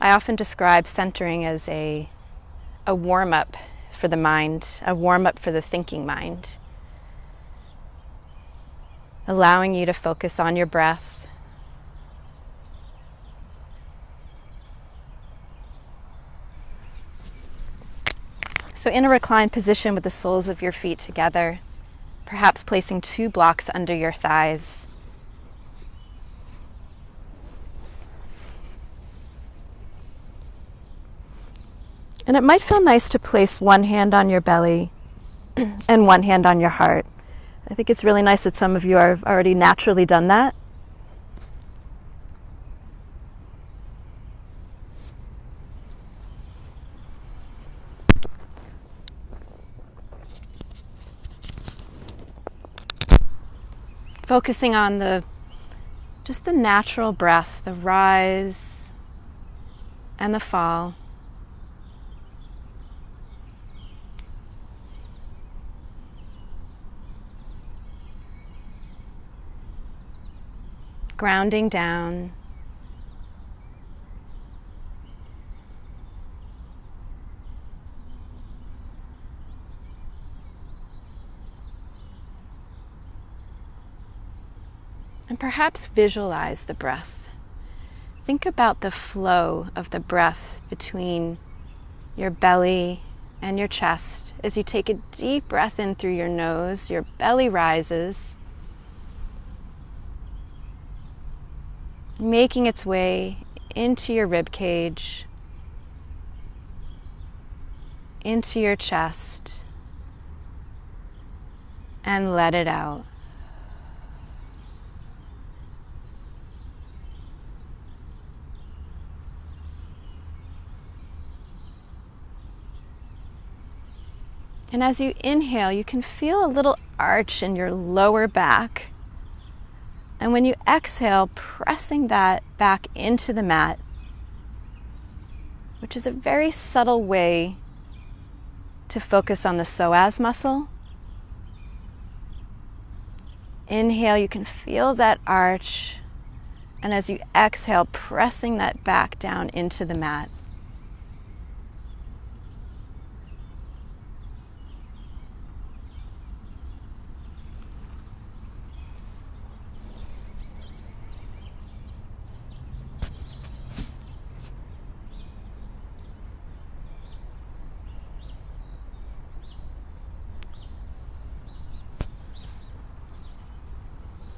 I often describe centering as a warm-up for the mind, a warm-up for the thinking mind, allowing you to focus on your breath, so in a reclined position with the soles of your feet together, perhaps placing 2 blocks under your thighs. And it might feel nice to place one hand on your belly and one hand on your heart. I think it's really nice that some of you have already naturally done that. Focusing on just the natural breath, the rise and the fall. Grounding down. And perhaps visualize the breath. Think about the flow of the breath between your belly and your chest. As you take a deep breath in through your nose, your belly rises, making its way into your rib cage, into your chest, and let it out. And as you inhale, you can feel a little arch in your lower back. And when you exhale, pressing that back into the mat, which is a very subtle way to focus on the psoas muscle. Inhale, you can feel that arch. And as you exhale, pressing that back down into the mat.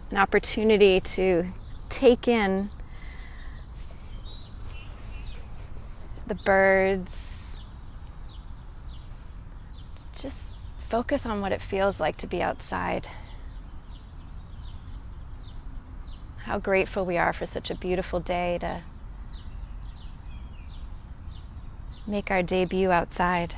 An opportunity to take in the birds. Just focus on what it feels like to be outside. How grateful we are for such a beautiful day to make our debut outside.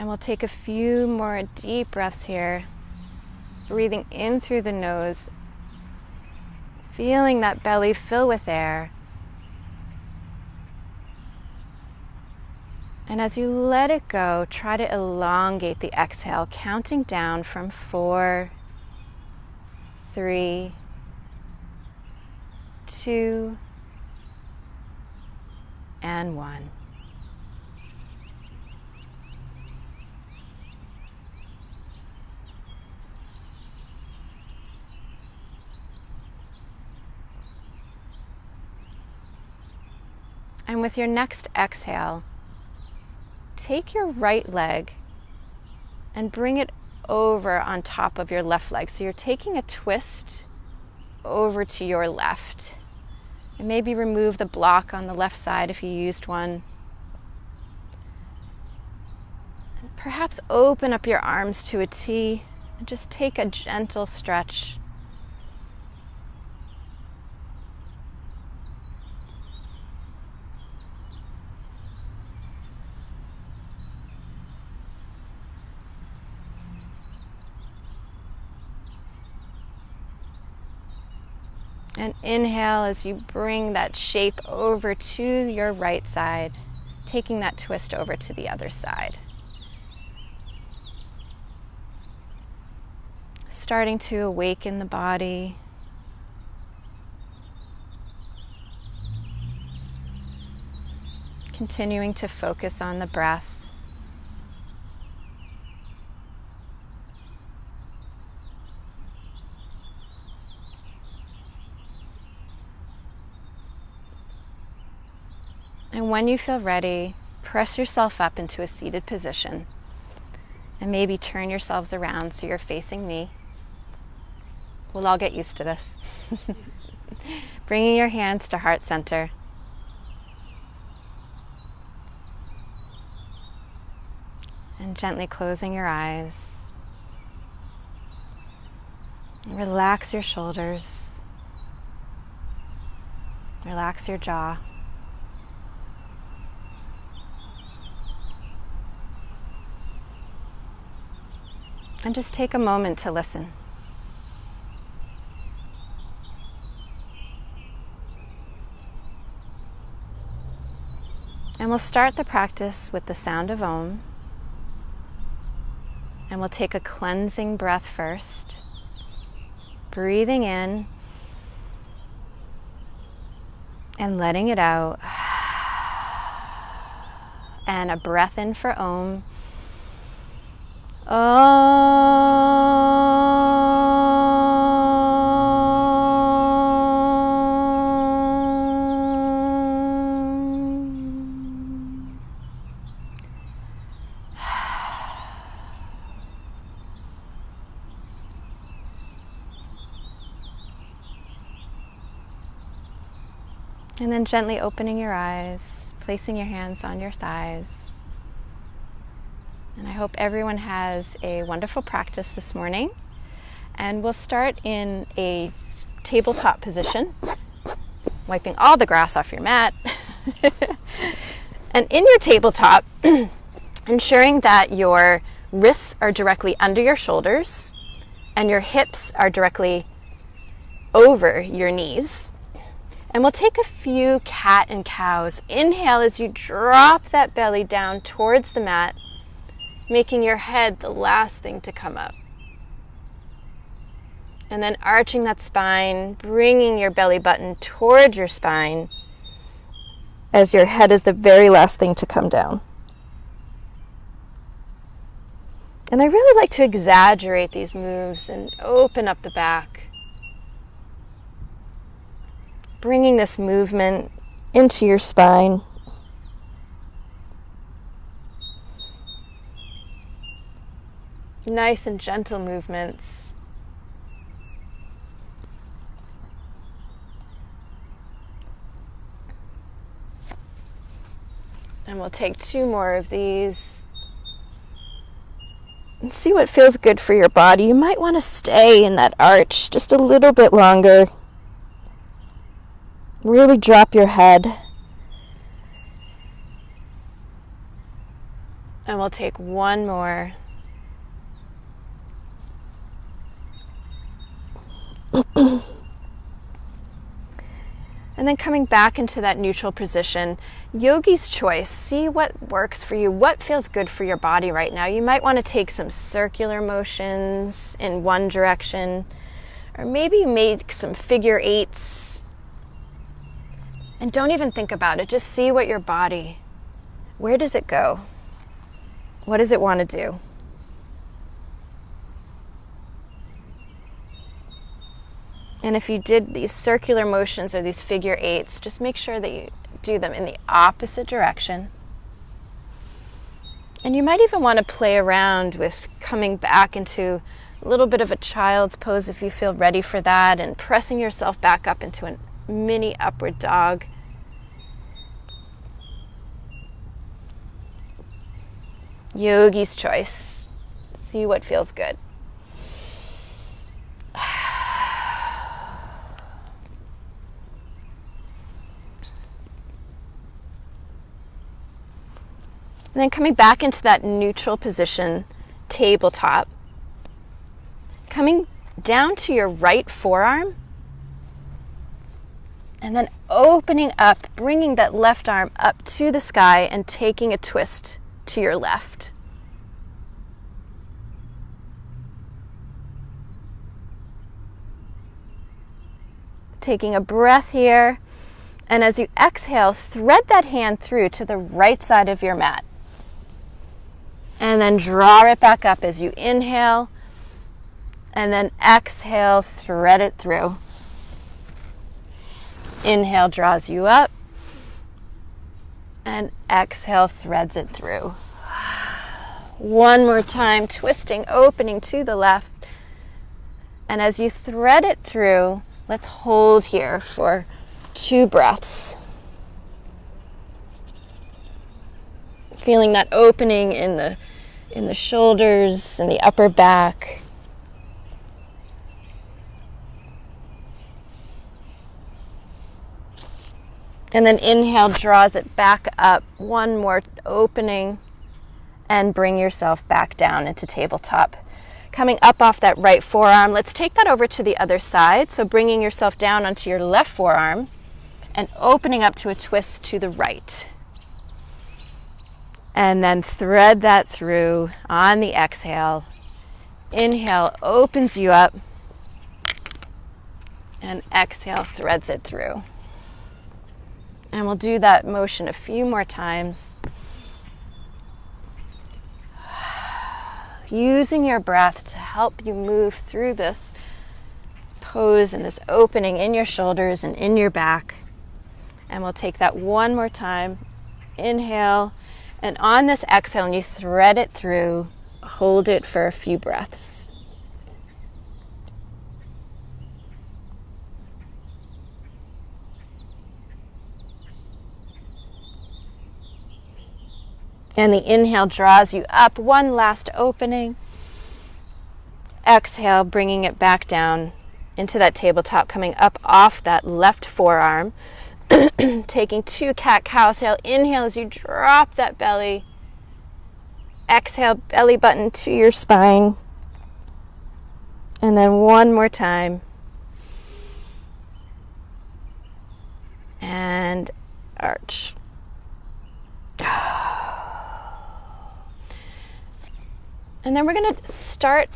And we'll take a few more deep breaths here, breathing in through the nose, feeling that belly fill with air. And as you let it go, try to elongate the exhale, counting down from 4, 3, 2, and 1. And with your next exhale, take your right leg and bring it over on top of your left leg. So you're taking a twist over to your left. And maybe remove the block on the left side if you used one. And perhaps open up your arms to a T and just take a gentle stretch. And inhale as you bring that shape over to your right side, taking that twist over to the other side. Starting to awaken the body. Continuing to focus on the breath. And when you feel ready, press yourself up into a seated position. And maybe turn yourselves around so you're facing me. We'll all get used to this. Bringing your hands to heart center. And gently closing your eyes. Relax your shoulders. Relax your jaw. And just take a moment to listen. And we'll start the practice with the sound of Ohm. And we'll take a cleansing breath first. Breathing in and letting it out. And a breath in for Ohm. And then gently opening your eyes, placing your hands on your thighs. And I hope everyone has a wonderful practice this morning. And we'll start in a tabletop position, wiping all the grass off your mat. And in your tabletop, ensuring that your wrists are directly under your shoulders and your hips are directly over your knees. And we'll take a few cat and cows. Inhale as you drop that belly down towards the mat, making your head the last thing to come up. And then arching that spine, bringing your belly button toward your spine as your head is the very last thing to come down. And I really like to exaggerate these moves and open up the back. Bringing this movement into your spine. Nice and gentle movements. And we'll take 2 more of these. And see what feels good for your body. You might want to stay in that arch just a little bit longer. Really drop your head. And we'll take 1 more. And then coming back into that neutral position, yogi's choice. See what works for you, what feels good for your body right now. You might want to take some circular motions in one direction, or maybe make some figure 8s. And don't even think about it. Just see what your body, where does it go? What does it want to do? And if you did these circular motions or these figure 8s, just make sure that you do them in the opposite direction. And you might even want to play around with coming back into a little bit of a child's pose if you feel ready for that, and pressing yourself back up into a mini upward dog. Yogi's choice. See what feels good. And then coming back into that neutral position, tabletop. Coming down to your right forearm And then opening up, bringing that left arm up to the sky and taking a twist to your left. Taking a breath here. And as you exhale, thread that hand through to the right side of your mat. And then draw it back up as you inhale. And then exhale, thread it through. Inhale draws you up. And exhale threads it through. One more time, twisting, opening to the left. And as you thread it through, let's hold here for 2 breaths. Feeling that opening in the shoulders and the upper back. And then inhale draws it back up. One more opening. And bring yourself back down into tabletop. Coming up off that right forearm, let's take that over to the other side. So bringing yourself down onto your left forearm and opening up to a twist to the right. And then thread that through on the exhale. Inhale opens you up. And exhale threads it through. And we'll do that motion a few more times. Using your breath to help you move through this pose and this opening in your shoulders and in your back. And we'll take that one more time. Inhale. And on this exhale, and you thread it through, hold it for a few breaths. And the inhale draws you up. One last opening. Exhale, bringing it back down into that tabletop, coming up off that left forearm. Taking 2 cat-cow. Inhale as you drop that belly. Exhale, belly button to your spine. And then one more time. And arch. And then we're going to start,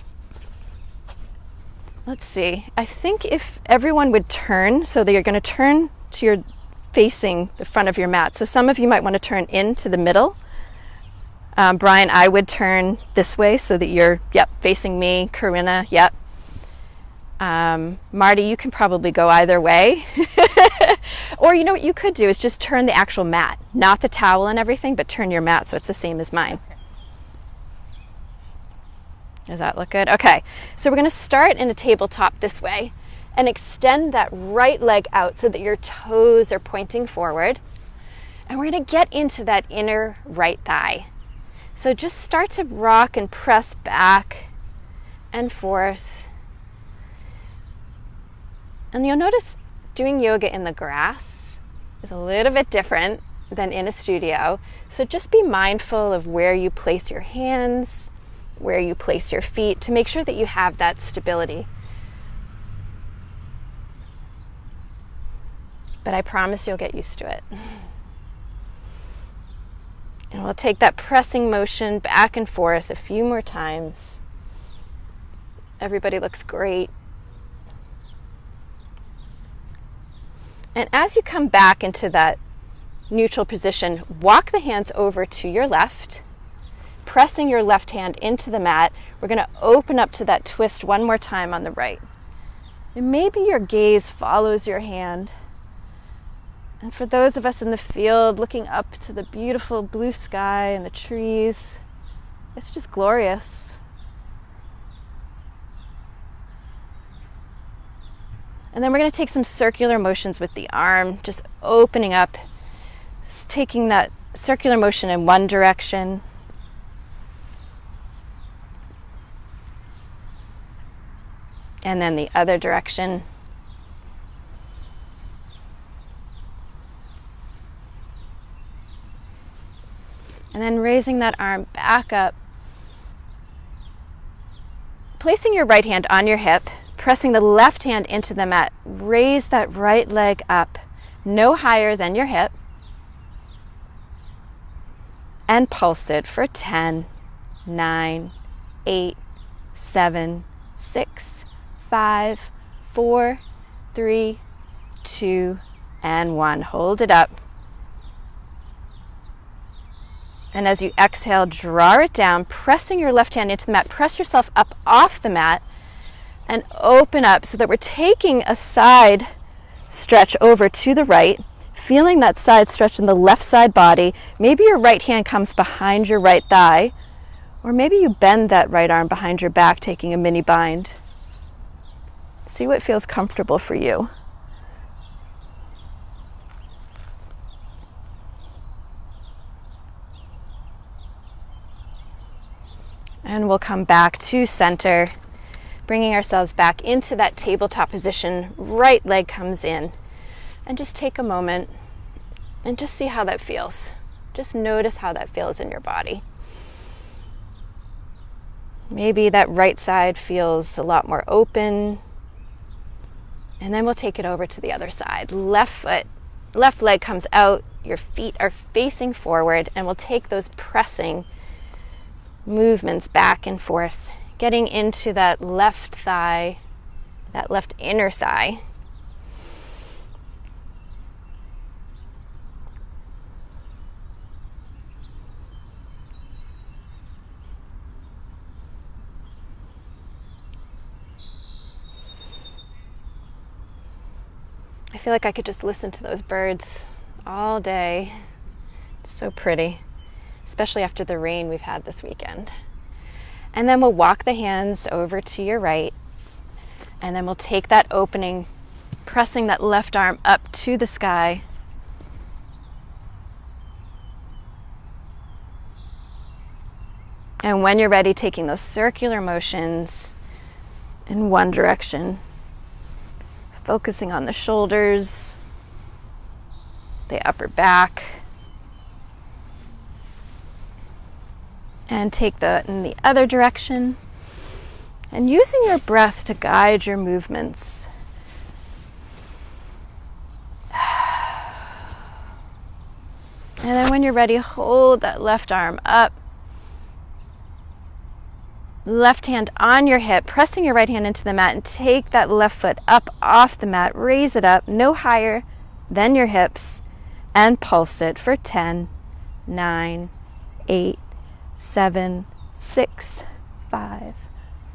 let's see, I think if everyone would turn, so that you're going to turn to your facing the front of your mat. So some of you might want to turn into the middle. Brian, I would turn this way so that you're, facing me. Corinna, Marty, you can probably go either way. Or you know what you could do is just turn the actual mat, not the towel and everything, but turn your mat so it's the same as mine. Does that look good? Okay, so we're going to start in a tabletop this way and extend that right leg out so that your toes are pointing forward. And we're going to get into that inner right thigh. So just start to rock and press back and forth. And you'll notice doing yoga in the grass is a little bit different than in a studio. So just be mindful of where you place your hands, where you place your feet, to make sure that you have that stability. But I promise you'll get used to it. And we'll take that pressing motion back and forth a few more times. Everybody looks great. And as you come back into that neutral position, walk the hands over to your left. Pressing your left hand into the mat, we're going to open up to that twist one more time on the right. And maybe your gaze follows your hand. And for those of us in the field looking up to the beautiful blue sky and the trees, it's just glorious. And then we're going to take some circular motions with the arm, just opening up, just taking that circular motion in one direction. And then the other direction. And then raising that arm back up. Placing your right hand on your hip, pressing the left hand into the mat. Raise that right leg up no higher than your hip, and pulse it for 10, 9, 8, 7, 6, 5, 4, 3, 2, and 1. Hold it up. And as you exhale, draw it down, pressing your left hand into the mat. Press yourself up off the mat and open up so that we're taking a side stretch over to the right, feeling that side stretch in the left side body. Maybe your right hand comes behind your right thigh, or maybe you bend that right arm behind your back, taking a mini bind. See what feels comfortable for you. And we'll come back to center, bringing ourselves back into that tabletop position. Right leg comes in. And just take a moment and just see how that feels. Just notice how that feels in your body. Maybe that right side feels a lot more open. And then we'll take it over to the other side. Left leg comes out, your feet are facing forward, and we'll take those pressing movements back and forth, getting into that left thigh, that left inner thigh. I feel like I could just listen to those birds all day. It's so pretty, especially after the rain we've had this weekend. And then we'll walk the hands over to your right, and then we'll take that opening, pressing that left arm up to the sky. And when you're ready, taking those circular motions in one direction, focusing on the shoulders, the upper back, and take that in the other direction, and using your breath to guide your movements. And then when you're ready, hold that left arm up, left hand on your hip, pressing your right hand into the mat, and take that left foot up off the mat, raise it up, no higher than your hips, and pulse it for 10, 9, 8, 7, 6, 5,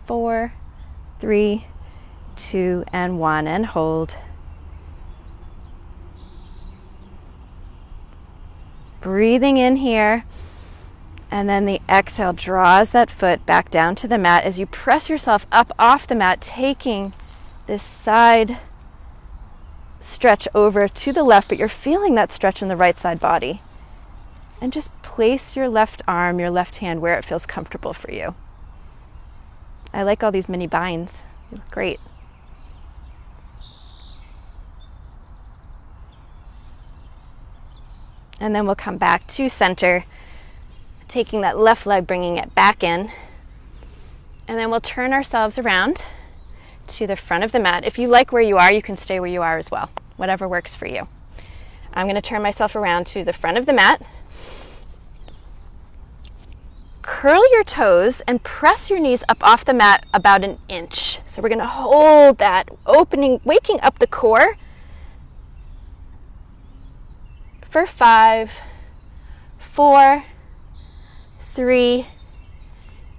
4, 3, 2, and 1, and hold. Breathing in here, and then the exhale draws that foot back down to the mat as you press yourself up off the mat, taking this side stretch over to the left, but you're feeling that stretch in the right side body. And just place your left arm, your left hand where it feels comfortable for you. I like all these mini binds. They look great. And then we'll come back to center, taking that left leg, bringing it back in. And then we'll turn ourselves around to the front of the mat. If you like where you are, you can stay where you are as well, whatever works for you. I'm going to turn myself around to the front of the mat. Curl your toes and press your knees up off the mat about an inch. So we're going to hold that opening, waking up the core for 5, 4, 3,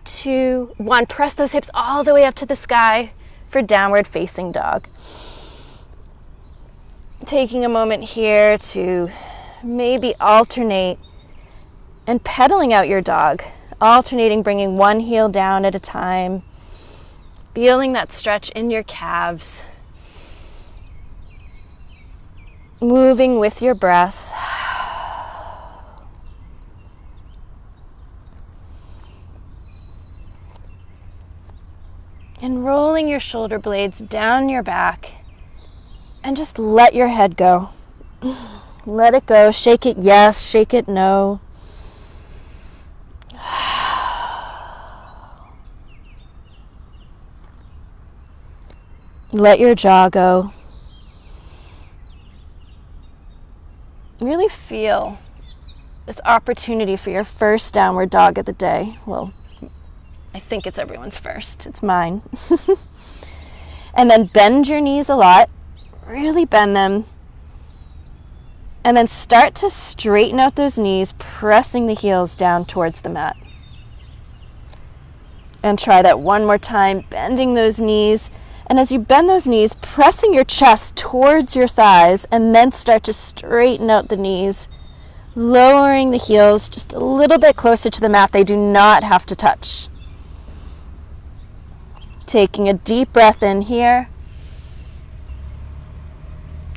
2, 1. Press those hips all the way up to the sky for downward facing dog. Taking a moment here to maybe alternate and pedaling out your dog. Alternating, bringing one heel down at a time, feeling that stretch in your calves, moving with your breath. And rolling your shoulder blades down your back, and just let your head go. Let it go. Shake it yes, shake it no. Let your jaw go. really feel this opportunity for your first downward dog of the day. Well, I think it's everyone's first. It's mine. And then bend your knees a lot. Really bend them. And then start to straighten out those knees, pressing the heels down towards the mat. And try that one more time, bending those knees. And as you bend those knees, pressing your chest towards your thighs, and then start to straighten out the knees, lowering the heels just a little bit closer to the mat. They do not have to touch. Taking a deep breath in here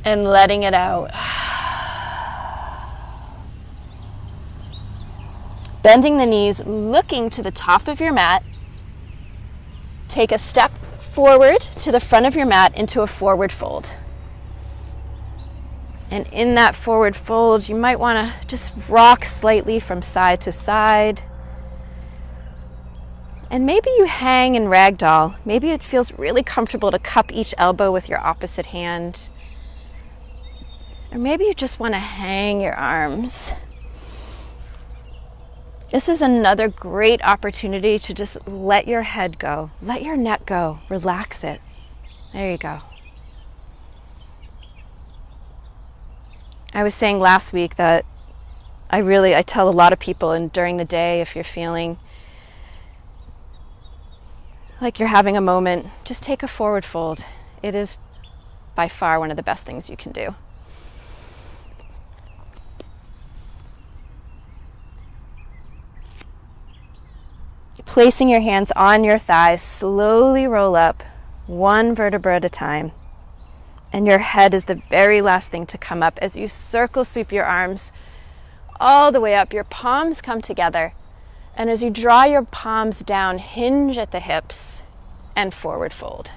and letting it out. Bending the knees, looking to the top of your mat. Take a step forward to the front of your mat into a forward fold. And in that forward fold, you might want to just rock slightly from side to side. And maybe you hang in ragdoll. Maybe it feels really comfortable to cup each elbow with your opposite hand. Or maybe you just want to hang your arms. This is another great opportunity to just let your head go. Let your neck go. Relax it. There you go. I was saying last week that I tell a lot of people, and during the day, if you're feeling like you're having a moment, just take a forward fold. It is by far one of the best things you can do. Placing your hands on your thighs, slowly roll up, one vertebra at a time. And your head is the very last thing to come up as you circle sweep your arms all the way up. Your palms come together. And as you draw your palms down, hinge at the hips and forward fold.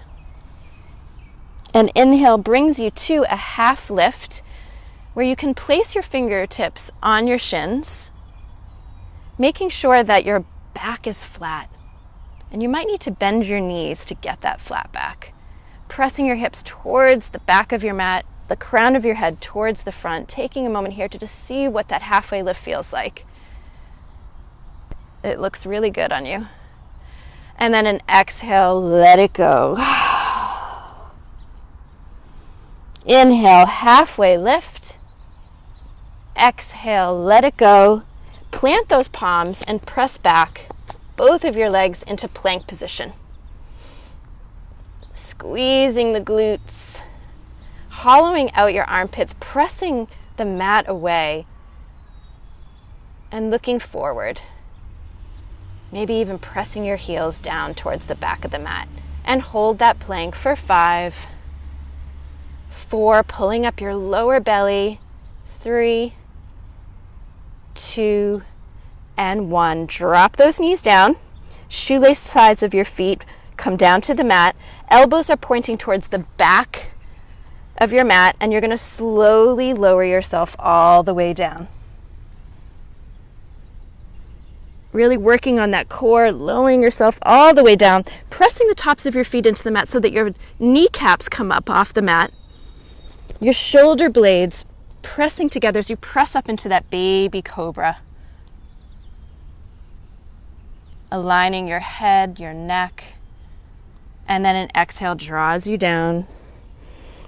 An inhale brings you to a half lift where you can place your fingertips on your shins, making sure that your back is flat. And you might need to bend your knees to get that flat back. Pressing your hips towards the back of your mat, the crown of your head towards the front, taking a moment here to just see what that halfway lift feels like. It looks really good on you. And then an exhale, let it go. Inhale, halfway lift. Exhale, let it go. Plant those palms and press back both of your legs into plank position. Squeezing the glutes, hollowing out your armpits, pressing the mat away, and looking forward. Maybe even pressing your heels down towards the back of the mat. And hold that plank for 5, 4, pulling up your lower belly, 3, 2, and 1. Drop those knees down. Shoelace sides of your feet come down to the mat. Elbows are pointing towards the back of your mat, and you're going to slowly lower yourself all the way down. Really working on that core, lowering yourself all the way down, pressing the tops of your feet into the mat so that your kneecaps come up off the mat. Your shoulder blades pressing together as you press up into that baby cobra. Aligning your head, your neck, and then an exhale draws you down.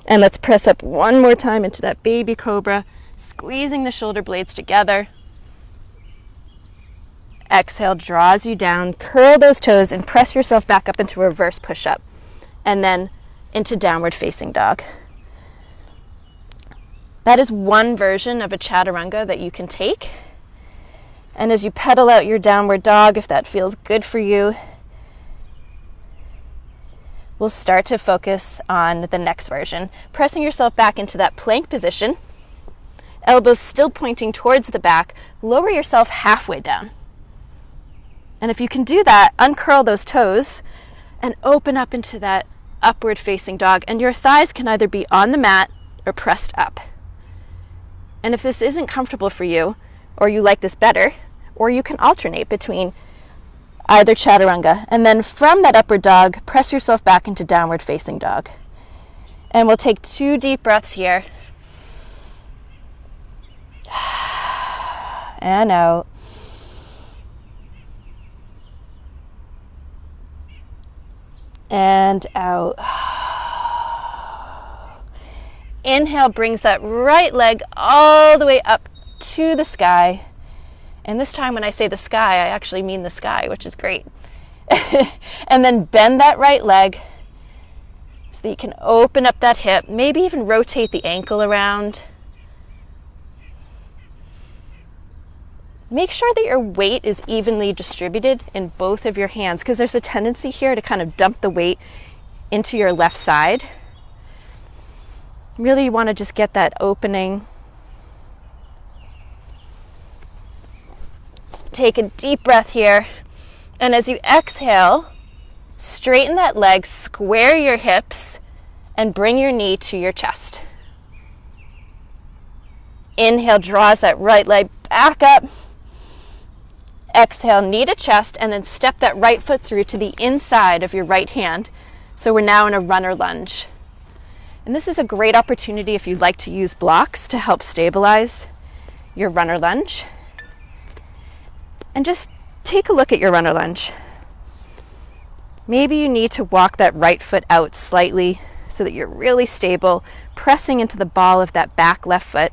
And let's press up one more time into that baby cobra, squeezing the shoulder blades together. Exhale draws you down, curl those toes and press yourself back up into reverse push-up, and then into downward facing dog. That is one version of a chaturanga that you can take. And as you pedal out your downward dog, if that feels good for you, we'll start to focus on the next version. Pressing yourself back into that plank position, elbows still pointing towards the back, lower yourself halfway down. And if you can do that, uncurl those toes and open up into that upward facing dog. And your thighs can either be on the mat or pressed up. And if this isn't comfortable for you, or you like this better, or you can alternate between either chaturanga. And then from that upward dog, press yourself back into downward facing dog. And we'll take 2 deep breaths here. And out. And out. Inhale brings that right leg all the way up to the sky. And this time when I say the sky, I actually mean the sky, which is great. And then bend that right leg so that you can open up that hip, maybe even rotate the ankle around. Make sure that your weight is evenly distributed in both of your hands, because there's a tendency here to kind of dump the weight into your left side. Really, you want to just get that opening. Take a deep breath here. And as you exhale, straighten that leg, square your hips, and bring your knee to your chest. Inhale draws that right leg back up. Exhale, knee to chest, and then step that right foot through to the inside of your right hand. So we're now in a runner lunge. And this is a great opportunity if you'd like to use blocks to help stabilize your runner lunge. And just take a look at your runner lunge. Maybe you need to walk that right foot out slightly so that you're really stable, pressing into the ball of that back left foot.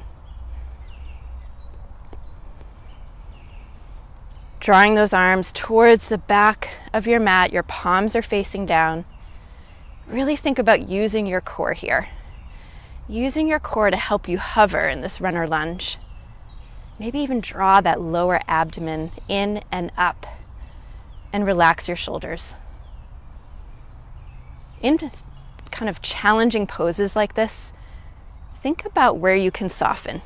Drawing those arms towards the back of your mat, your palms are facing down. Really think about using your core here. Using your core to help you hover in this runner lunge. Maybe even draw that lower abdomen in and up and relax your shoulders. In kind of challenging poses like this, think about where you can soften.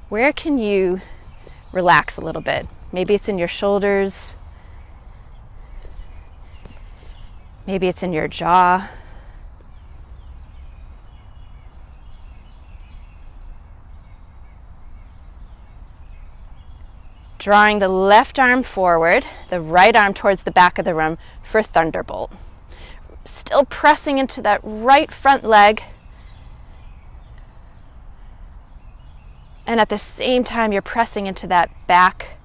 Where can you relax a little bit? Maybe it's in your shoulders. Maybe it's in your jaw. Drawing the left arm forward, the right arm towards the back of the room for Thunderbolt. Still pressing into that right front leg. And at the same time, you're pressing into that back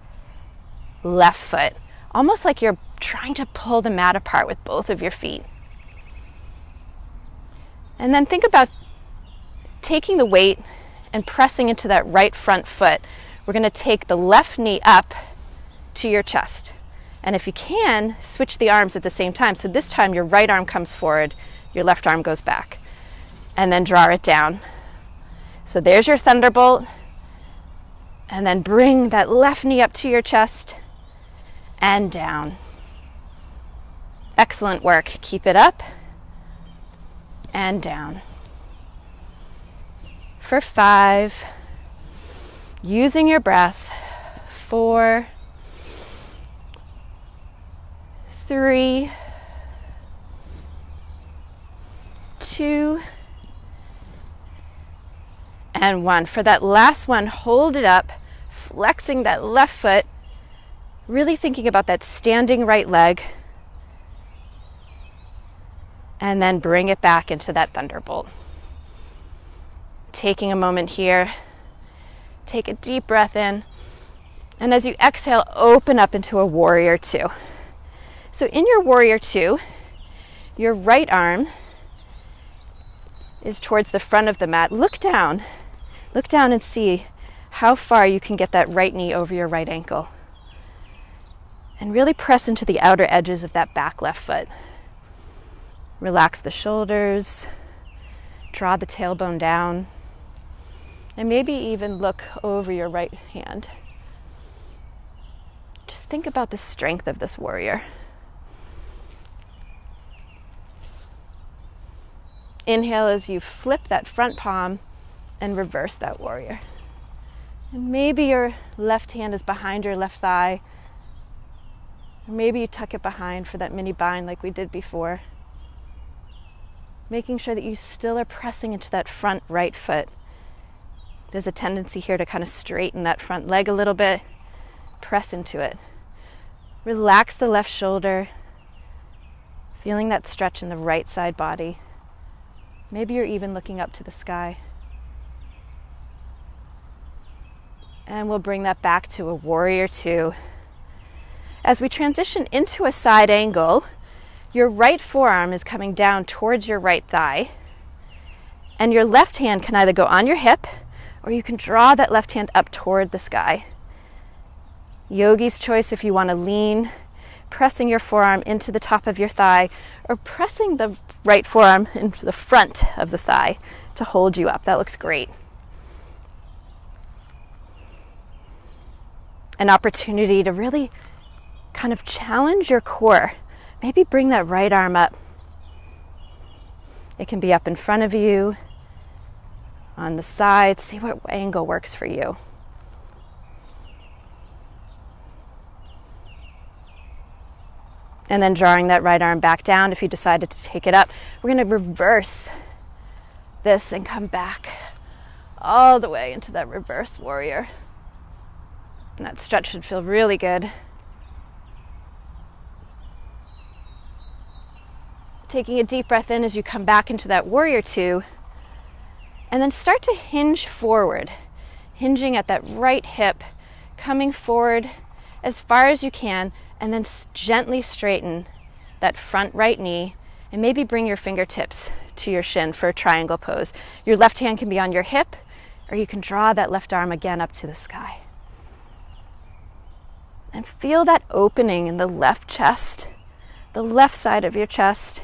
left foot, almost like you're trying to pull the mat apart with both of your feet. And then think about taking the weight and pressing into that right front foot. We're going to take the left knee up to your chest. And if you can, switch the arms at the same time. So this time your right arm comes forward, your left arm goes back. And then draw it down. So there's your Thunderbolt. And then bring that left knee up to your chest and down. Excellent work. Keep it up and down. For 5, using your breath. 4, 3, 2, and 1. For that last one, hold it up, flexing that left foot, really thinking about that standing right leg, and then bring it back into that Thunderbolt. Taking a moment here, take a deep breath in, and as you exhale, open up into a Warrior 2. So in your Warrior 2, your right arm is towards the front of the mat. Look down and see how far you can get that right knee over your right ankle. And really press into the outer edges of that back left foot. Relax the shoulders, draw the tailbone down, and maybe even look over your right hand. Just think about the strength of this warrior. Inhale as you flip that front palm and reverse that warrior. And maybe your left hand is behind your left thigh. Or maybe you tuck it behind for that mini bind like we did before. Making sure that you still are pressing into that front right foot. There's a tendency here to kind of straighten that front leg a little bit. Press into it. Relax the left shoulder. Feeling that stretch in the right side body. Maybe you're even looking up to the sky. And we'll bring that back to a warrior two. As we transition into a side angle, your right forearm is coming down towards your right thigh, and your left hand can either go on your hip, or you can draw that left hand up toward the sky. Yogi's choice if you want to lean, pressing your forearm into the top of your thigh, or pressing the right forearm into the front of the thigh to hold you up. That looks great. An opportunity to really kind of challenge your core. Maybe bring that right arm up. It can be up in front of you, on the side. See what angle works for you. And then drawing that right arm back down if you decided to take it up. We're going to reverse this and come back all the way into that reverse warrior. And that stretch should feel really good. Taking a deep breath in as you come back into that warrior two. And then start to hinge forward. Hinging at that right hip, coming forward as far as you can, and then gently straighten that front right knee, and maybe bring your fingertips to your shin for a triangle pose. Your left hand can be on your hip, or you can draw that left arm again up to the sky. And feel that opening in the left chest, the left side of your chest,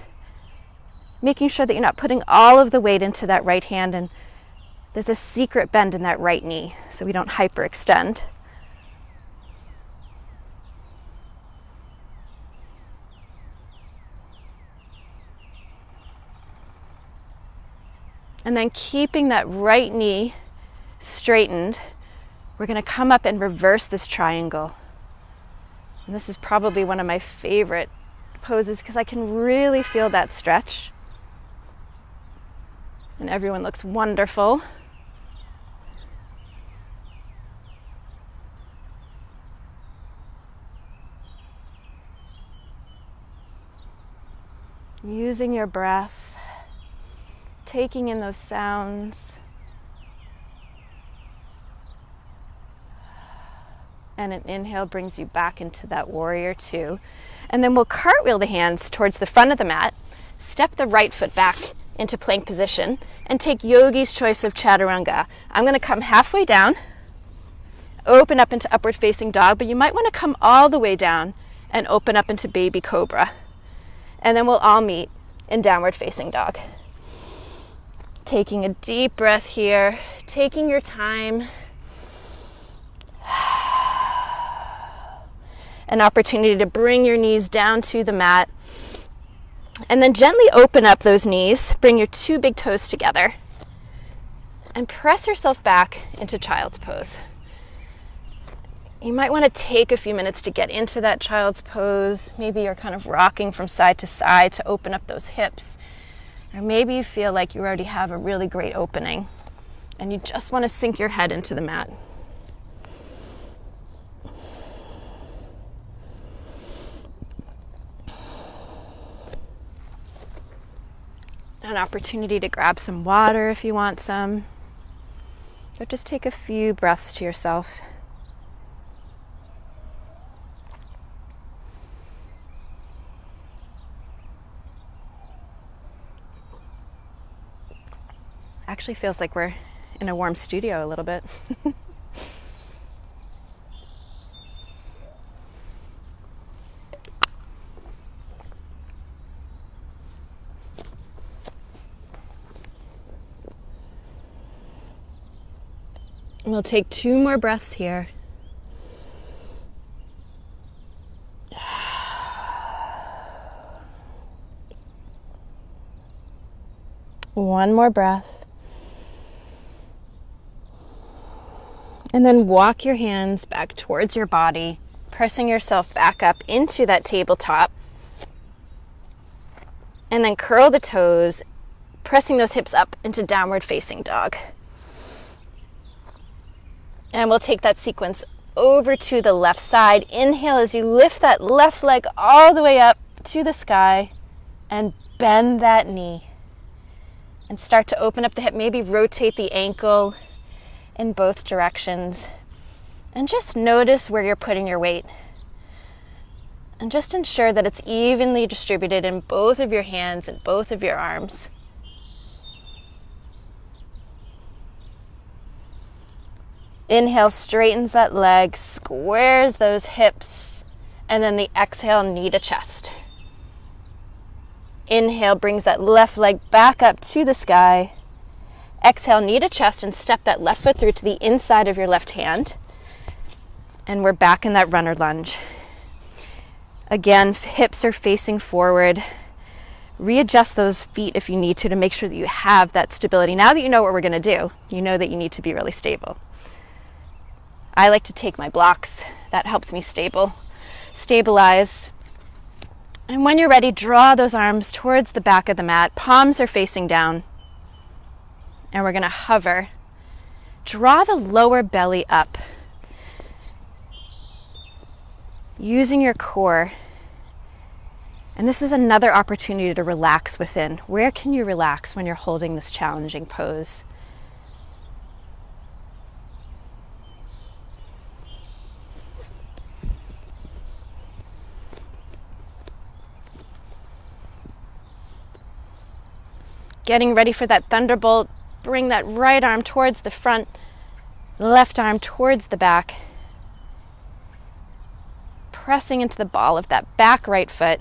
making sure that you're not putting all of the weight into that right hand, and there's a secret bend in that right knee so we don't hyperextend. And then keeping that right knee straightened, we're going to come up and reverse this triangle. And this is probably one of my favorite poses because I can really feel that stretch. And everyone looks wonderful. Using your breath, taking in those sounds, and an inhale brings you back into that warrior two. And then we'll cartwheel the hands towards the front of the mat, step the right foot back into plank position, and take yogi's choice of chaturanga. I'm going to come halfway down, open up into upward facing dog, but you might want to come all the way down and open up into baby cobra. And then we'll all meet in downward facing dog. Taking a deep breath here, taking your time. An opportunity to bring your knees down to the mat. And then gently open up those knees. Bring your two big toes together. And press yourself back into child's pose. You might want to take a few minutes to get into that child's pose. Maybe you're kind of rocking from side to side to open up those hips. Or maybe you feel like you already have a really great opening and you just want to sink your head into the mat. An opportunity to grab some water if you want some. Or just take a few breaths to yourself. Actually feels like we're in a warm studio a little bit. We'll take 2 more breaths here. One more breath. And then walk your hands back towards your body, pressing yourself back up into that tabletop. And then curl the toes, pressing those hips up into downward facing dog. And we'll take that sequence over to the left side. Inhale as you lift that left leg all the way up to the sky and bend that knee. And start to open up the hip, maybe rotate the ankle in both directions. And just notice where you're putting your weight. And just ensure that it's evenly distributed in both of your hands and both of your arms. Inhale, straightens that leg, squares those hips, and then the exhale, knee to chest. Inhale, brings that left leg back up to the sky. Exhale, knee to chest, and step that left foot through to the inside of your left hand. And we're back in that runner lunge. Again, hips are facing forward. Readjust those feet if you need to make sure that you have that stability. Now that you know what we're going to do, you know that you need to be really stable. I like to take my blocks. That helps me stabilize. And when you're ready, draw those arms towards the back of the mat. Palms are facing down. And we're going to hover. Draw the lower belly up. Using your core. And this is another opportunity to relax within. Where can you relax when you're holding this challenging pose? Getting ready for that Thunderbolt. Bring that right arm towards the front, left arm towards the back. Pressing into the ball of that back right foot.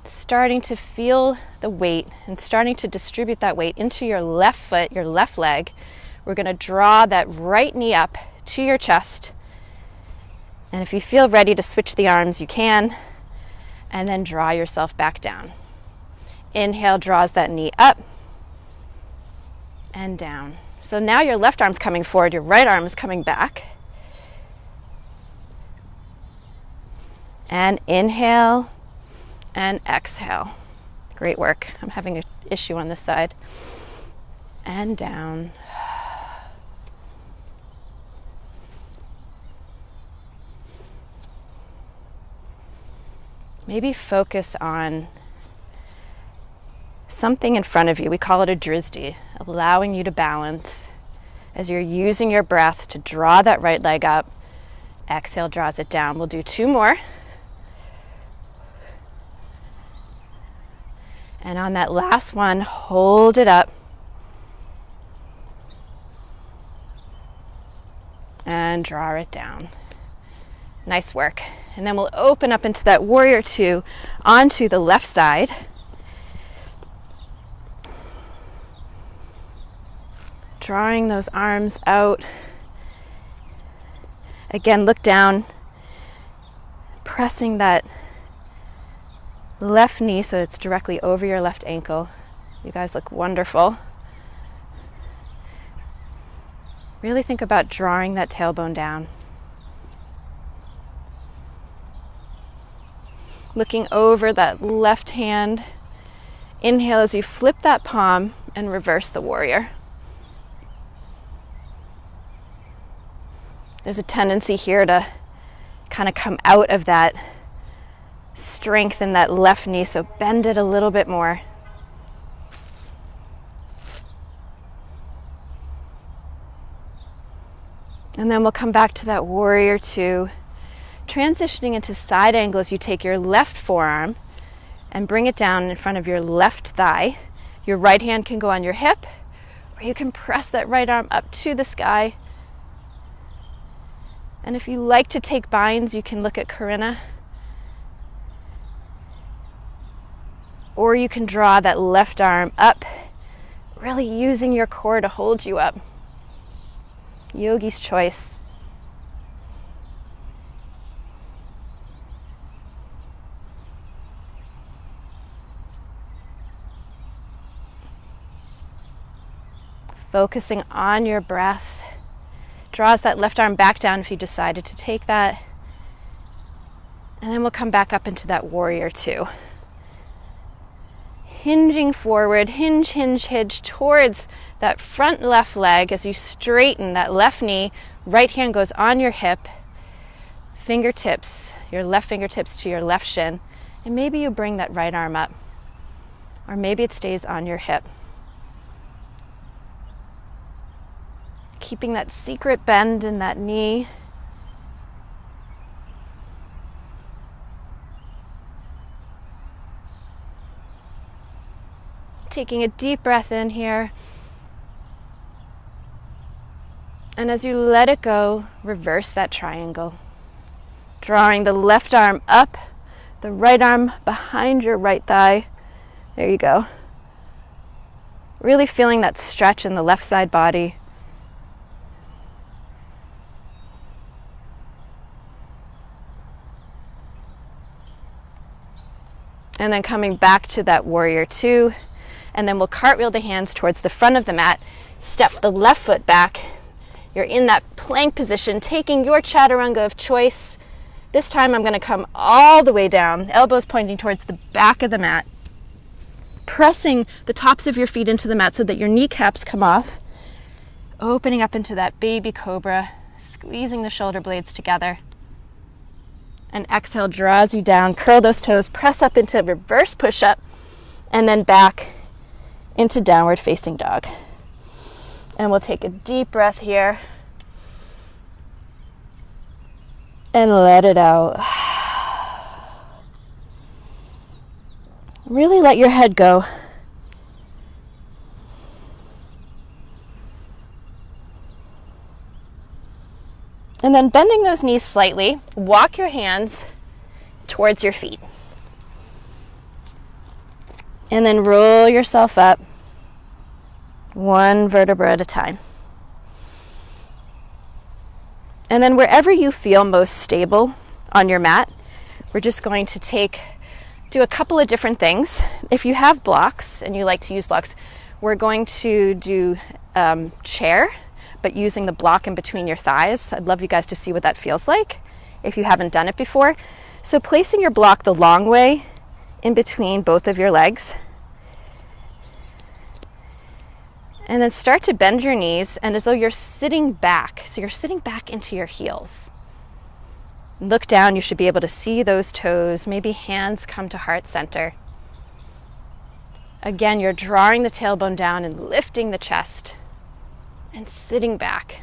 Starting to feel the weight and starting to distribute that weight into your left foot, your left leg. We're going to draw that right knee up to your chest. And if you feel ready to switch the arms, you can. And then draw yourself back down. Inhale, draws that knee up and down. So now your left arm's coming forward, your right arm is coming back. And inhale and exhale. Great work. I'm having an issue on this side. And down. Maybe focus on something in front of you. We call it a drizdi, allowing you to balance as you're using your breath to draw that right leg up. Exhale, draws it down. We'll do 2 more. And on that last one, hold it up. And draw it down. Nice work. And then we'll open up into that warrior 2 onto the left side. Drawing those arms out. Again, look down. Pressing that left knee so it's directly over your left ankle. You guys look wonderful. Really think about drawing that tailbone down. Looking over that left hand. Inhale as you flip that palm and reverse the warrior. There's a tendency here to kind of come out of that strength in that left knee, so bend it a little bit more. And then we'll come back to that warrior 2. Transitioning into side angles, you take your left forearm and bring it down in front of your left thigh. Your right hand can go on your hip, or you can press that right arm up to the sky. And if you like to take binds, you can look at Karina. Or you can draw that left arm up, really using your core to hold you up. Yogi's choice. Focusing on your breath. Draws that left arm back down if you decided to take that. And then we'll come back up into that warrior 2. Hinging forward, hinge, hinge, hinge towards that front left leg as you straighten that left knee. Right hand goes on your hip. Fingertips, your left fingertips to your left shin. And maybe you bring that right arm up. Or maybe it stays on your hip. Keeping that secret bend in that knee. Taking a deep breath in here. And as you let it go, reverse that triangle. Drawing the left arm up, the right arm behind your right thigh. There you go. Really feeling that stretch in the left side body. And then coming back to that warrior two. And then we'll cartwheel the hands towards the front of the mat. Step the left foot back. You're in that plank position, taking your chaturanga of choice. This time I'm going to come all the way down, elbows pointing towards the back of the mat. Pressing the tops of your feet into the mat so that your kneecaps come off. Opening up into that baby cobra, squeezing the shoulder blades together. And exhale draws you down. Curl those toes, press up into reverse push-up, and then back into downward facing dog. And we'll take a deep breath here. And let it out. Really let your head go. And then bending those knees slightly, walk your hands towards your feet. And then roll yourself up, one vertebra at a time. And then wherever you feel most stable on your mat, we're just going to do a couple of different things. If you have blocks and you like to use blocks, we're going to do chair, but using the block in between your thighs. I'd love you guys to see what that feels like if you haven't done it before. So placing your block the long way in between both of your legs. And then start to bend your knees, and as though you're sitting back. So you're sitting back into your heels. Look down, you should be able to see those toes. Maybe hands come to heart center. Again, you're drawing the tailbone down and lifting the chest and sitting back.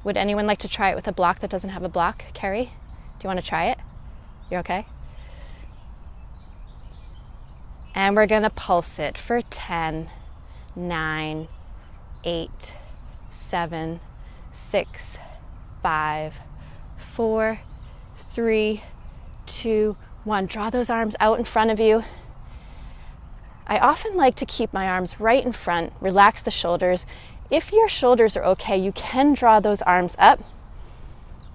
Would anyone like to try it with a block that doesn't have a block? Carrie, do you want to try it? You're okay? And we're going to pulse it for 10, 9, 8, 7, 6, 5, 4, 3, 2, 1. Draw those arms out in front of you. I often like to keep my arms right in front, relax the shoulders. If your shoulders are okay, you can draw those arms up,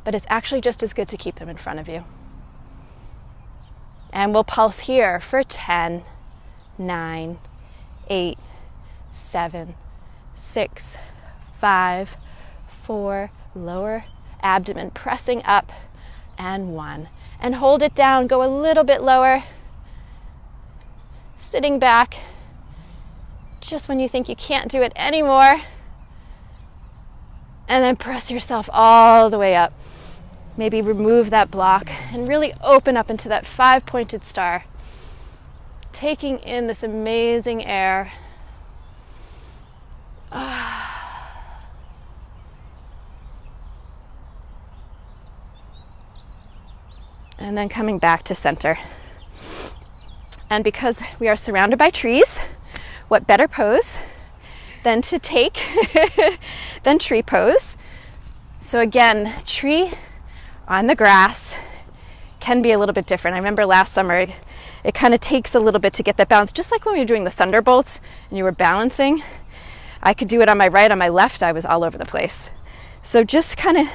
but it's actually just as good to keep them in front of you. And we'll pulse here for 10, 9, 8, 7, 6, 5, 4, lower abdomen pressing up, and 1. And hold it down, go a little bit lower, sitting back, just when you think you can't do it anymore. And then press yourself all the way up. Maybe remove that block and really open up into that 5-pointed star. Taking in this amazing air. And then coming back to center. And because we are surrounded by trees, what better pose than to take than tree pose. So again, tree on the grass can be a little bit different. I remember last summer, it kind of takes a little bit to get that balance. Just like when we were doing the Thunderbolts and you were balancing, I could do it on my right, on my left, I was all over the place. So just kind of,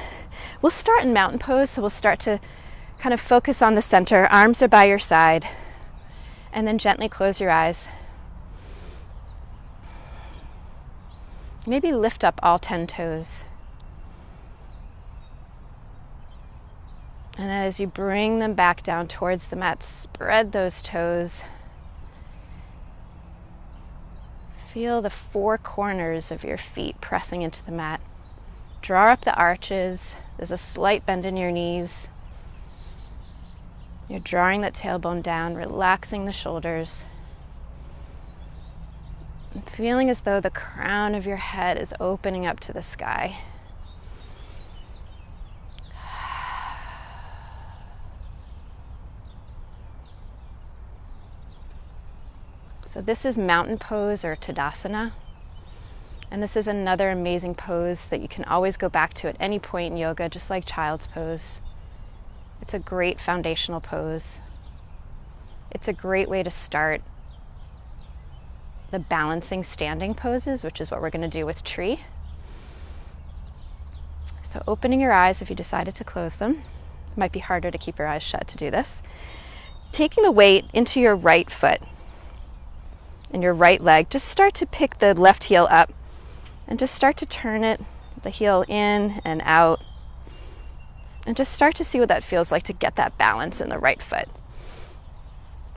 we'll start in mountain pose. So we'll start to kind of focus on the center. Arms are by your side. And then gently close your eyes. Maybe lift up all 10 toes. And then as you bring them back down towards the mat, spread those toes. Feel the 4 corners of your feet pressing into the mat. Draw up the arches. There's a slight bend in your knees. You're drawing that tailbone down, relaxing the shoulders, and feeling as though the crown of your head is opening up to the sky. So this is mountain pose or Tadasana. And this is another amazing pose that you can always go back to at any point in yoga, just like child's pose. It's a great foundational pose. It's a great way to start the balancing standing poses, which is what we're going to do with tree. So opening your eyes if you decided to close them. It might be harder to keep your eyes shut to do this. Taking the weight into your right foot and your right leg, just start to pick the left heel up and just start to turn it, the heel in and out, and just start to see what that feels like to get that balance in the right foot.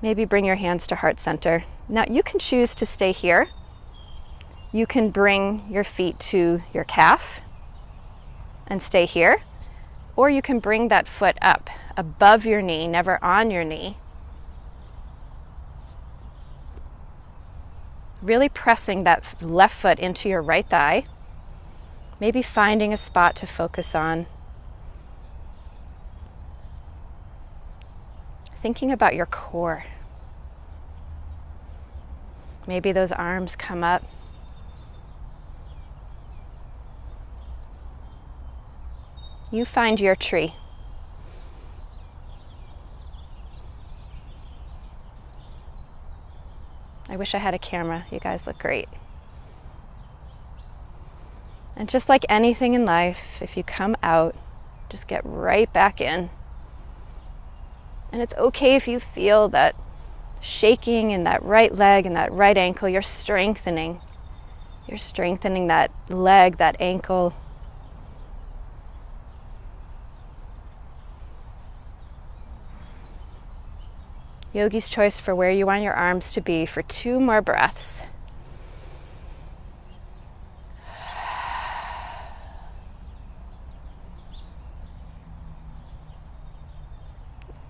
Maybe bring your hands to heart center. Now you can choose to stay here. You can bring your feet to your calf and stay here, or you can bring that foot up above your knee, never on your knee. Really pressing that left foot into your right thigh, maybe finding a spot to focus on. Thinking about your core. Maybe those arms come up. You find your tree. I wish I had a camera. You guys look great. And just like anything in life, if you come out, just get right back in. And it's okay if you feel that shaking in that right leg and that right ankle. You're strengthening. You're strengthening that leg, that ankle. Yogi's choice for where you want your arms to be for 2 more breaths.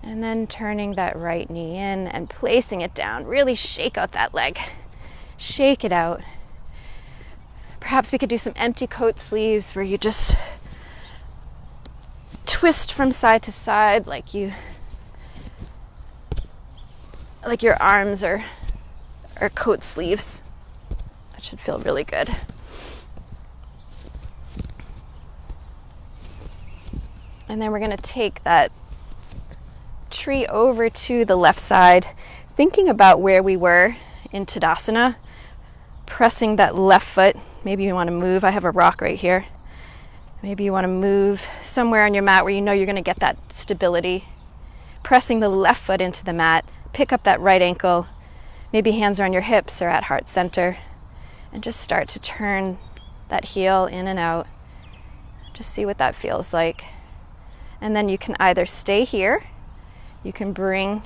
And then turning that right knee in and placing it down. Really shake out that leg. Shake it out. Perhaps we could do some empty coat sleeves where you just twist from side to side like your arms are coat sleeves. That should feel really good. And then we're going to take that tree over to the left side, thinking about where we were in Tadasana, pressing that left foot. Maybe you want to move. I have a rock right here. Maybe you want to move somewhere on your mat where you know you're going to get that stability. Pressing the left foot into the mat. Pick up that right ankle. Maybe hands are on your hips or at heart center. And just start to turn that heel in and out. Just see what that feels like. And then you can either stay here, you can bring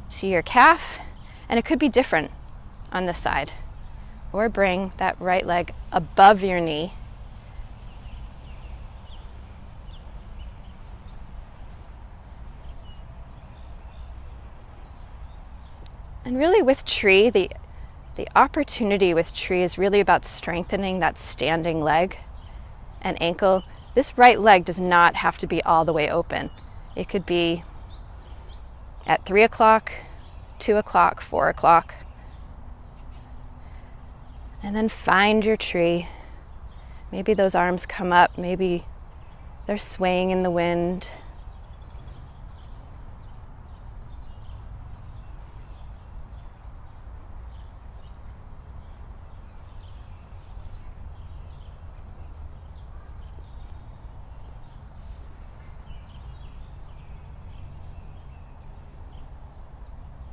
to your calf, and it could be different on this side. Or bring that right leg above your knee. And really with tree, the opportunity with tree is really about strengthening that standing leg and ankle. This right leg does not have to be all the way open. It could be at 3 o'clock, 2 o'clock, 4 o'clock. And then find your tree. Maybe those arms come up, maybe they're swaying in the wind.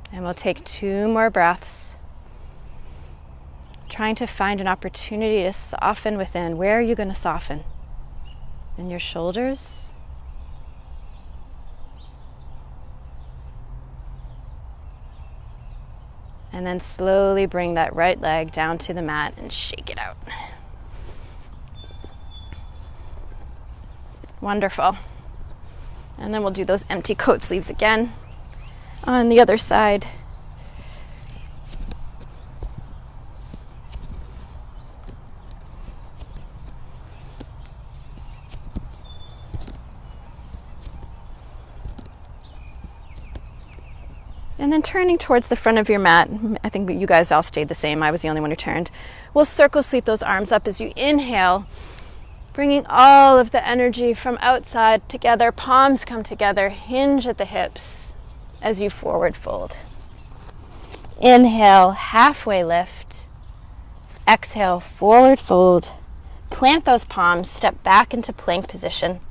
And we'll take 2 more breaths, trying to find an opportunity to soften within. Where are you going to soften? In your shoulders? And then slowly bring that right leg down to the mat and shake it out. Wonderful. And then we'll do those empty coat sleeves again on the other side. And then turning towards the front of your mat, I think you guys all stayed the same. I was the only one who turned. We'll circle sweep those arms up as you inhale, bringing all of the energy from outside together. Palms come together, hinge at the hips as you forward fold. Inhale, halfway lift. Exhale, forward fold. Plant those palms, step back into plank position.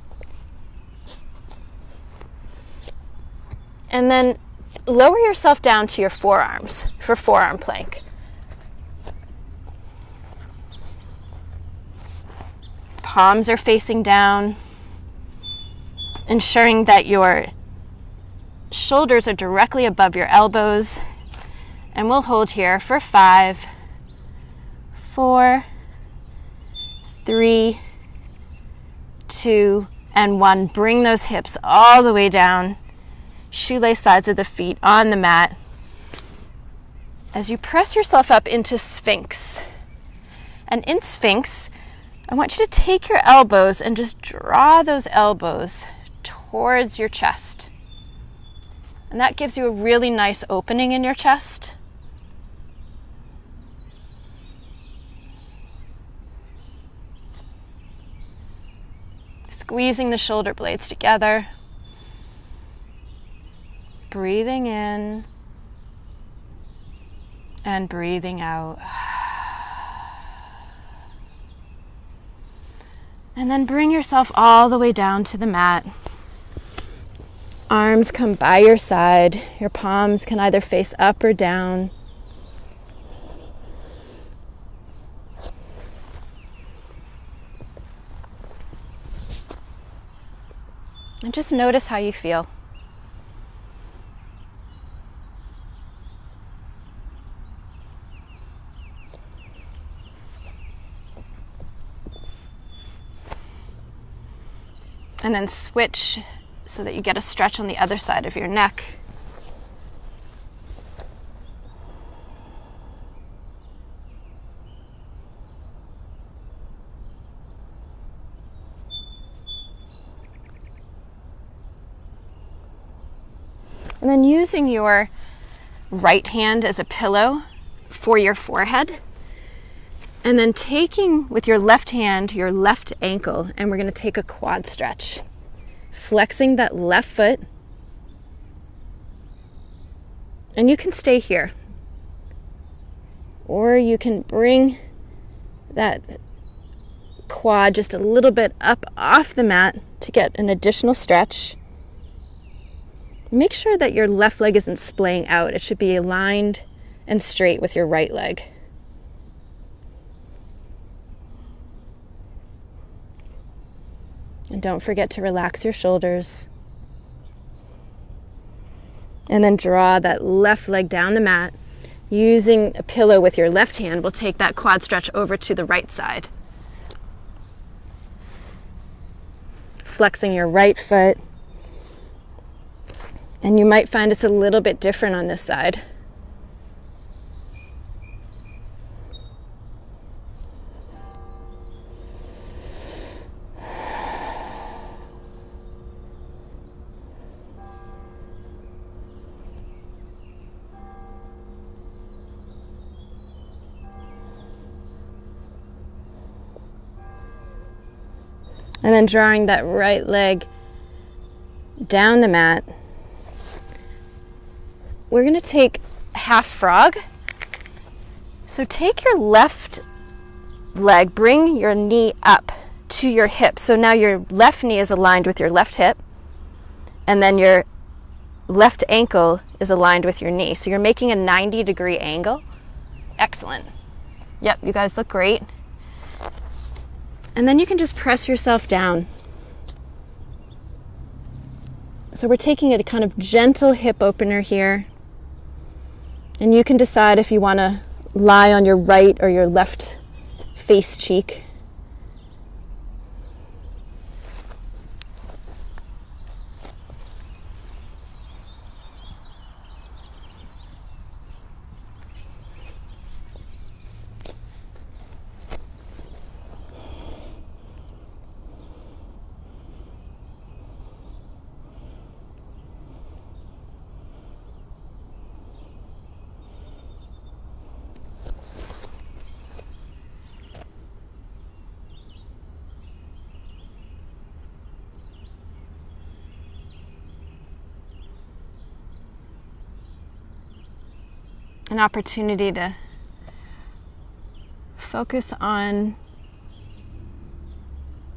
And then lower yourself down to your forearms for forearm plank. Palms are facing down, ensuring that your shoulders are directly above your elbows. And we'll hold here for 5, 4, 3, 2, and 1. Bring those hips all the way down. Shoelace sides of the feet on the mat. As you press yourself up into Sphinx. And in Sphinx, I want you to take your elbows and just draw those elbows towards your chest. And that gives you a really nice opening in your chest. Squeezing the shoulder blades together. Breathing in and breathing out. And then bring yourself all the way down to the mat. Arms come by your side. Your palms can either face up or down. And just notice how you feel. And then switch so that you get a stretch on the other side of your neck. And then using your right hand as a pillow for your forehead. And then taking with your left hand, your left ankle, and we're going to take a quad stretch. Flexing that left foot. And you can stay here. Or you can bring that quad just a little bit up off the mat to get an additional stretch. Make sure that your left leg isn't splaying out. It should be aligned and straight with your right leg. And don't forget to relax your shoulders. And then draw that left leg down the mat. Using a pillow with your left hand, we'll take that quad stretch over to the right side. Flexing your right foot. And you might find it's a little bit different on this side. And then drawing that right leg down the mat. We're going to take half frog. So take your left leg, bring your knee up to your hip. So now your left knee is aligned with your left hip. And then your left ankle is aligned with your knee. So you're making a 90-degree angle. Excellent. Yep, you guys look great. And then you can just press yourself down. So we're taking a kind of gentle hip opener here. And you can decide if you want to lie on your right or your left face cheek. an opportunity to focus on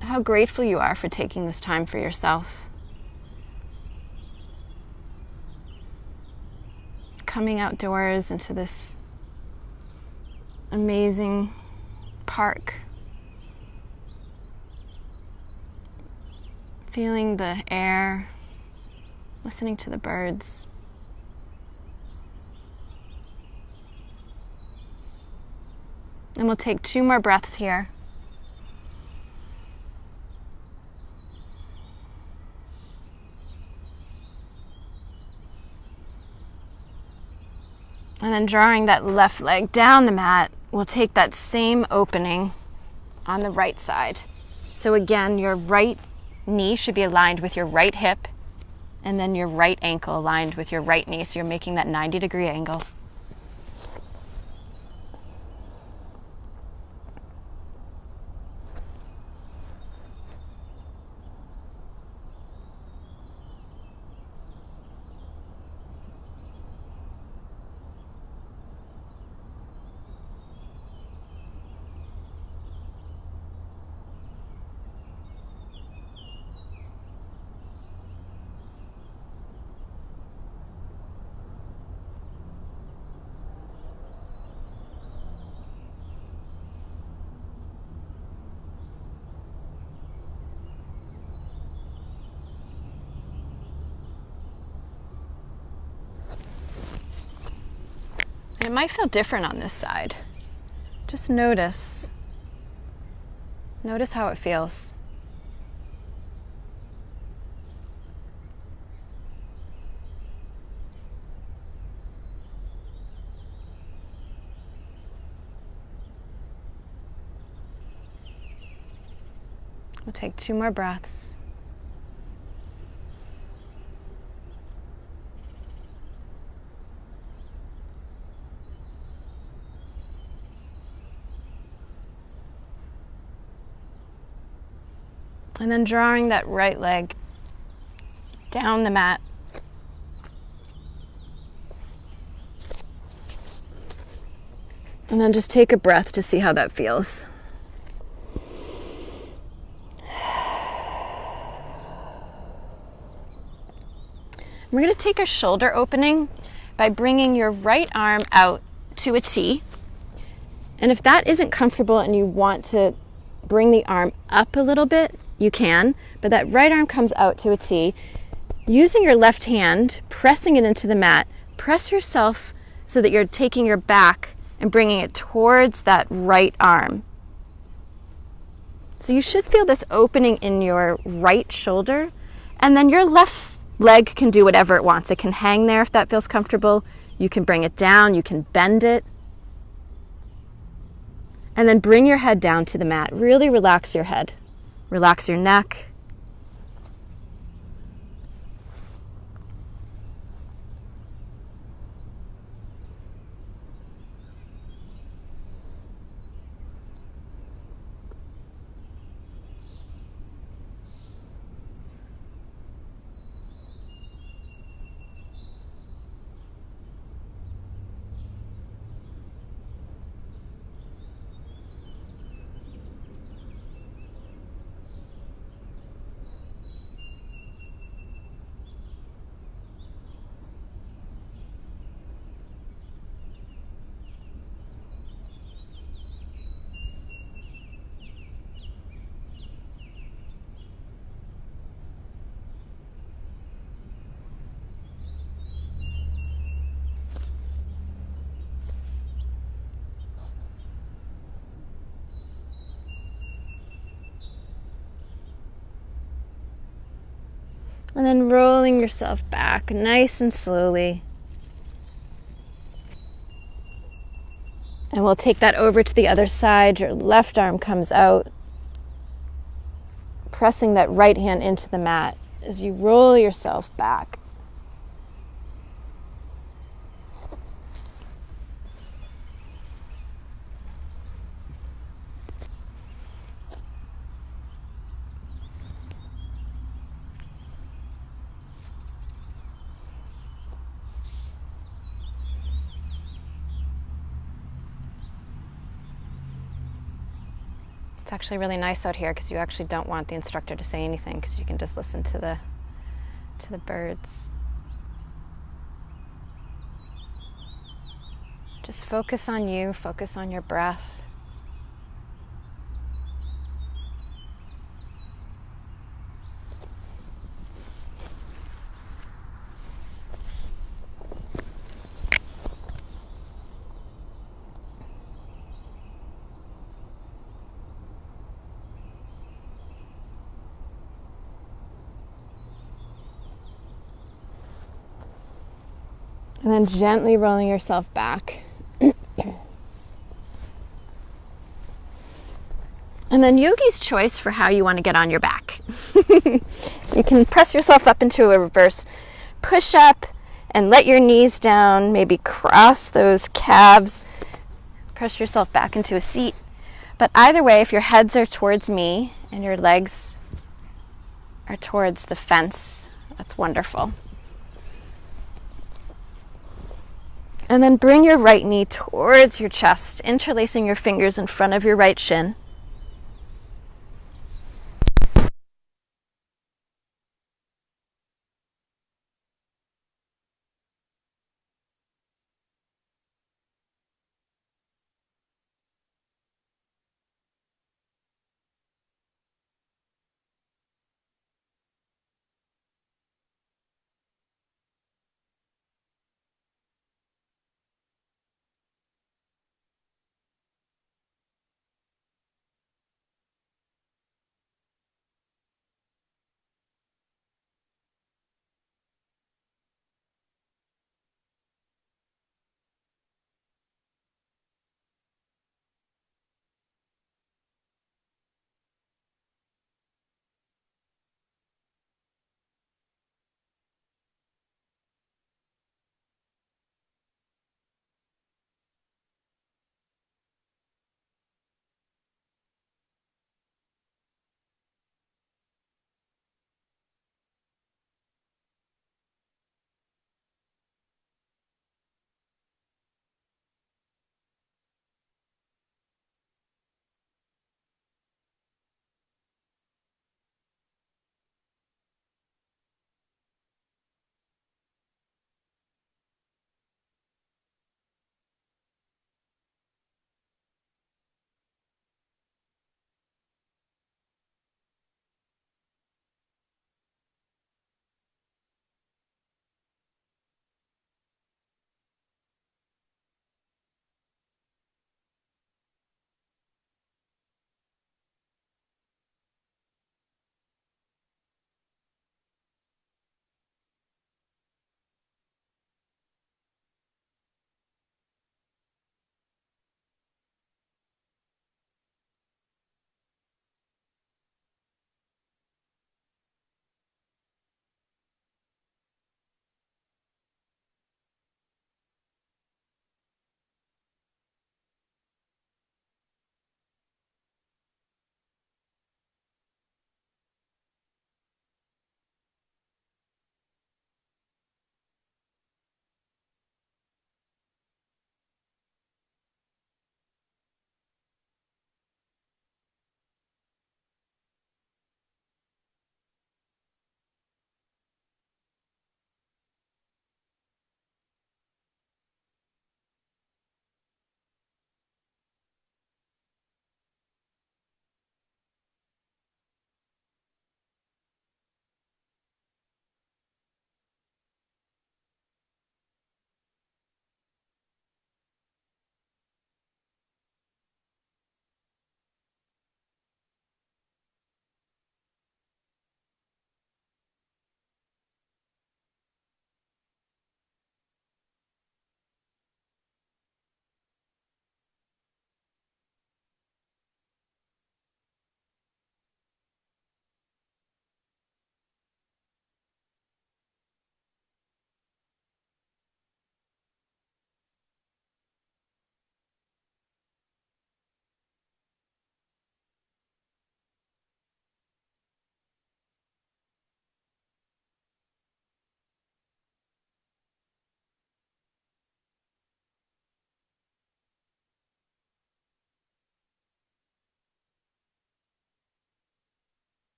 how grateful you are for taking this time for yourself. Coming outdoors into this amazing park. Feeling the air, listening to the birds. And we'll take 2 more breaths here. And then drawing that left leg down the mat, we'll take that same opening on the right side. So again, your right knee should be aligned with your right hip, and then your right ankle aligned with your right knee, so you're making that 90-degree angle. It might feel different on this side. Just notice. Notice how it feels. We'll take 2 more breaths. And then drawing that right leg down the mat. And then just take a breath to see how that feels. We're going to take a shoulder opening by bringing your right arm out to a T. And if that isn't comfortable and you want to bring the arm up a little bit, you can, but that right arm comes out to a T. Using your left hand, pressing it into the mat, press yourself so that you're taking your back and bringing it towards that right arm. So you should feel this opening in your right shoulder, and then your left leg can do whatever it wants. It can hang there if that feels comfortable. You can bring it down, you can bend it. And then bring your head down to the mat. Really relax your head. Relax your neck. And then rolling yourself back nice and slowly. And we'll take that over to the other side. Your left arm comes out, pressing that right hand into the mat as you roll yourself back. It's actually really nice out here because you actually don't want the instructor to say anything because you can just listen to the birds. Just focus on you, focus on your breath. And then gently rolling yourself back. And then yogi's choice for how you want to get on your back. You can press yourself up into a reverse push-up and let your knees down, maybe cross those calves, press yourself back into a seat. But either way, if your heads are towards me and your legs are towards the fence, that's wonderful. And then bring your right knee towards your chest, interlacing your fingers in front of your right shin.